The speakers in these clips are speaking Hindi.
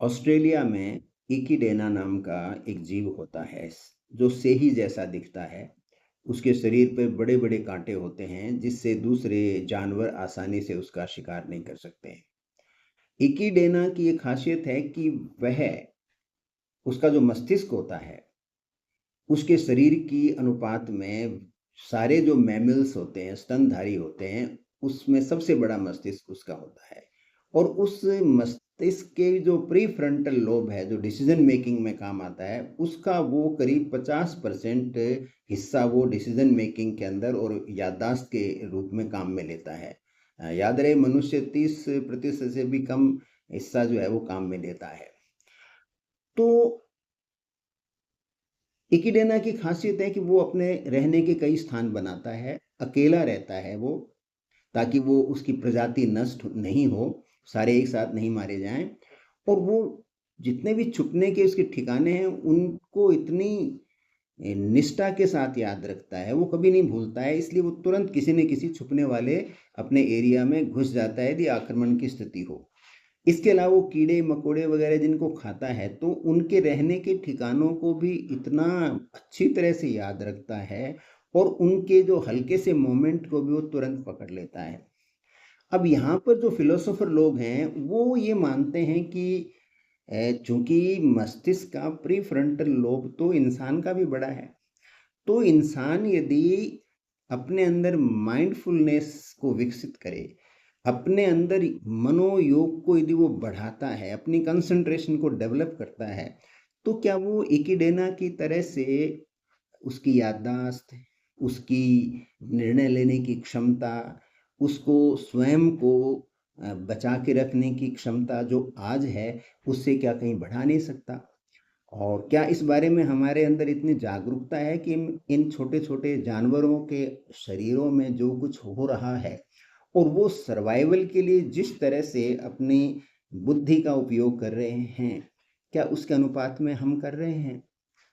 ऑस्ट्रेलिया में इकिडेना नाम का एक जीव होता है जो सेही जैसा दिखता है। उसके शरीर पे बड़े बड़े कांटे होते हैं जिससे दूसरे जानवर आसानी से उसका शिकार नहीं कर सकते हैं। इकिडेना की एक खासियत है कि वह उसका जो मस्तिष्क होता है उसके शरीर की अनुपात में सारे जो मैमल्स होते हैं, स्तनधारी होते हैं, उसमें सबसे बड़ा मस्तिष्क उसका होता है। और उस मस्तिष्क के जो प्रीफ्रंटल लोब है, जो डिसीजन मेकिंग में काम आता है, उसका वो करीब 50% हिस्सा वो डिसीजन मेकिंग के अंदर और याददाश्त के रूप में काम में लेता है। याद रहे, मनुष्य 30% से भी कम हिस्सा जो है वो काम में लेता है। तो इकिडेना की खासियत है कि वो अपने रहने के कई स्थान बनाता है, अकेला रहता है वो, ताकि वो उसकी प्रजाति नष्ट नहीं हो, सारे एक साथ नहीं मारे जाएँ। और वो जितने भी छुपने के उसके ठिकाने हैं, उनको इतनी निष्ठा के साथ याद रखता है, वो कभी नहीं भूलता है, इसलिए वो तुरंत किसी न किसी छुपने वाले अपने एरिया में घुस जाता है यदि आक्रमण की स्थिति हो। इसके अलावा वो कीड़े-मकोड़े वगैरह जिनको खाता है, तो उनके रहने के ठिकानों को भी इतना अच्छी तरह से याद रखता है और उनके जो हल्के से मोमेंट को भी वो तुरंत पकड़ लेता है। अब यहाँ पर जो फिलोसोफर लोग हैं, वो ये मानते हैं कि चूँकि मस्तिष्क का प्रीफ्रंटल लोब तो इंसान का भी बड़ा है, तो इंसान यदि अपने अंदर माइंडफुलनेस को विकसित करे, अपने अंदर मनोयोग को यदि वो बढ़ाता है, अपनी कंसंट्रेशन को डेवलप करता है, तो क्या वो इकिडेना की तरह से उसकी याददाश्त, उसकी निर्णय लेने की क्षमता, उसको स्वयं को बचा के रखने की क्षमता जो आज है, उससे क्या कहीं बढ़ा नहीं सकता? और क्या इस बारे में हमारे अंदर इतनी जागरूकता है कि इन छोटे-छोटे जानवरों के शरीरों में जो कुछ हो रहा है और वो सर्वाइवल के लिए जिस तरह से अपनी बुद्धि का उपयोग कर रहे हैं, क्या उसके अनुपात में हम कर रहे हैं?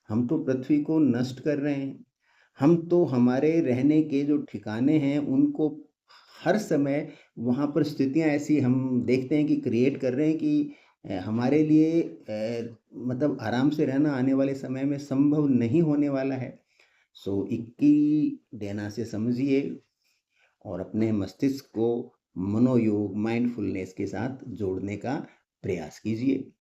हम तो पृथ्वी को नष्ट कर रहे हैं। हम तो हमारे रहने के जो ठिकाने हैं, उनको हर समय वहाँ पर स्थितियाँ ऐसी हम देखते हैं कि क्रिएट कर रहे हैं कि हमारे लिए मतलब आराम से रहना आने वाले समय में संभव नहीं होने वाला है। सो इक्की देना से समझिए और अपने मस्तिष्क को मनोयोग, माइंडफुलनेस के साथ जोड़ने का प्रयास कीजिए।